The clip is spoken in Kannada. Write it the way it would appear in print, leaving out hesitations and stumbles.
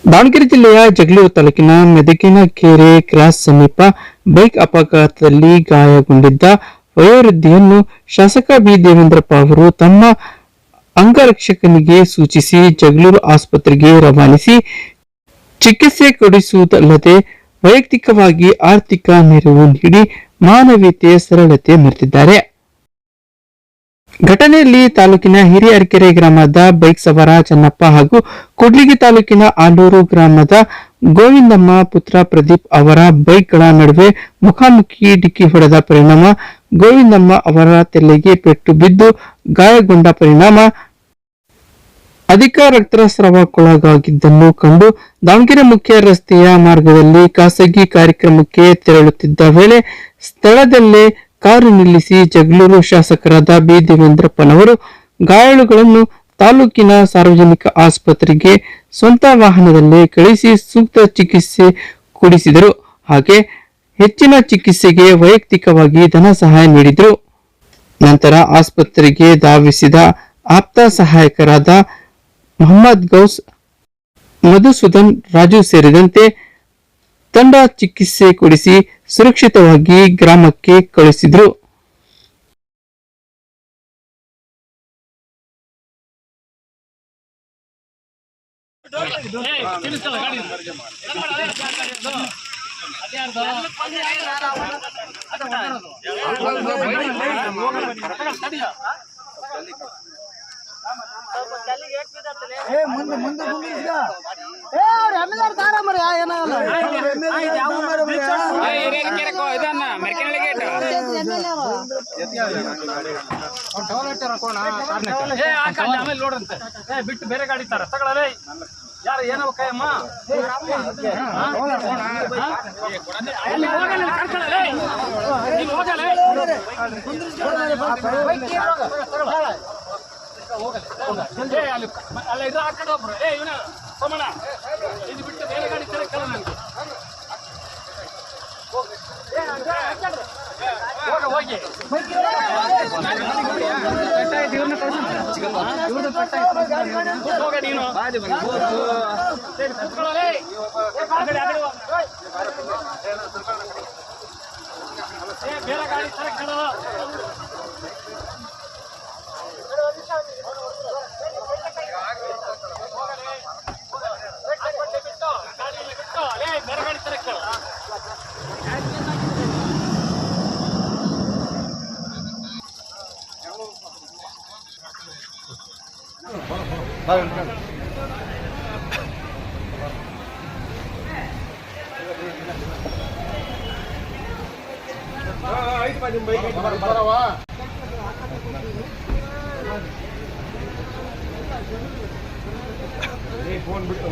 ದಾವಣಗೆರೆ ಜಿಲ್ಲೆಯ ಜಗಳೂರು ತಾಲೂಕಿನ ಮೆದಗಿನಕೆರೆ ಕ್ರಾಸ್ ಸಮೀಪ ಬೈಕ್ ಅಪಘಾತದಲ್ಲಿ ಗಾಯಗೊಂಡಿದ್ದ ವಯೋವೃದ್ಧೆಯನ್ನು ಶಾಸಕ ಬಿ ದೇವೇಂದ್ರಪ್ಪ ಅವರು ತಮ್ಮ ಅಂಗರಕ್ಷಕನಿಗೆ ಸೂಚಿಸಿ ಜಗಳೂರು ಆಸ್ಪತ್ರೆಗೆ ರವಾನಿಸಿ ಚಿಕಿತ್ಸೆ ಕೊಡಿಸುವುದಲ್ಲದೆ ವೈಯಕ್ತಿಕವಾಗಿ ಆರ್ಥಿಕ ನೆರವು ನೀಡಿ ಮಾನವೀಯತೆಯ ಸರಳತೆ ಮೆರೆದಿದ್ದಾರೆ. ಘಟನೆಯಲ್ಲಿ ತಾಲೂಕಿನ ಹಿರಿಯರಕೆರೆ ಗ್ರಾಮದ ಬೈಕ್ ಸವಾರ ಚನ್ನಪ್ಪ ಹಾಗೂ ಕೂಡ್ಲಿಗಿ ತಾಲೂಕಿನ ಆಲೂರು ಗ್ರಾಮದ ಗೋವಿಂದಮ್ಮ ಪುತ್ರ ಪ್ರದೀಪ್ ಅವರ ಬೈಕ್ಗಳ ನಡುವೆ ಮುಖಾಮುಖಿ ಡಿಕ್ಕಿ ಹೊಡೆದ ಪರಿಣಾಮ ಗೋವಿಂದಮ್ಮ ಅವರ ತಲೆಗೆ ಪೆಟ್ಟು ಬಿದ್ದು ಗಾಯಗೊಂಡ ಪರಿಣಾಮ ಅಧಿಕ ರಕ್ತಸ್ರಾವಕ್ಕೊಳಗಾಗಿದ್ದನ್ನು ಕಂಡು ದಾವಣಗೆರೆ ಮುಖ್ಯ ರಸ್ತೆಯ ಮಾರ್ಗದಲ್ಲಿ ಖಾಸಗಿ ಕಾರ್ಯಕ್ರಮಕ್ಕೆ ತೆರಳುತ್ತಿದ್ದ ವೇಳೆ ಸ್ಥಳದಲ್ಲೇ ಕಾರು ನಿಲ್ಲಿಸಿ ಜಗಳೂರು ಶಾಸಕರಾದ ಬಿ ದೇವೇಂದ್ರಪ್ಪನವರು ಗಾಯಾಳುಗಳನ್ನು ತಾಲೂಕಿನ ಸಾರ್ವಜನಿಕ ಆಸ್ಪತ್ರೆಗೆ ಸ್ವಂತ ವಾಹನದಲ್ಲೇ ಕಳಿಸಿ ಸೂಕ್ತ ಚಿಕಿತ್ಸೆ ಕೊಡಿಸಿದರು. ಹಾಗೆ ಹೆಚ್ಚಿನ ಚಿಕಿತ್ಸೆಗೆ ವೈಯಕ್ತಿಕವಾಗಿ ಧನ ಸಹಾಯ ನೀಡಿದರು. ನಂತರ ಆಸ್ಪತ್ರೆಗೆ ಧಾವಿಸಿದ ಆಪ್ತ ಸಹಾಯಕರಾದ ಮೊಹಮ್ಮದ್ ಗೌಸ್, ಮಧುಸೂದನ್, ರಾಜು ಸೇರಿದಂತೆ ತಂಡ ಚಿಕಿತ್ಸೆ ಕೊಡಿಸಿ ಸುರಕ್ಷಿತವಾಗಿ ಗ್ರಾಮಕ್ಕೆ ಕಳುಹಿಸಿದ್ರು. ಮುಂದೆ ಮುಂದೆ ಏನಾಗಲ್ಲ ಬಿಟ್ಟು ಬೇರೆ ಗಾಡಿ ತರ ತಗೊಳ್ಳಲೇ ಯಾರು ಏನೋ ಕೈಯಮ್ಮ ಅಲ್ಲ ಇದು ಹಾಕೊಂಡು ಒಬ್ರು ಇವನ ಸೋಮಣ್ಣ ಇದು ಬಿಟ್ಟು ಬೇರೆ ಗಾಡಿ ಕಳ ನನಗೆ ಹೋಗಿ ನೀನು ಬೇರೆ ಗಾಡಿ ತರ ಕಳ ಫೋನ್ ಬಿಟ್ಟು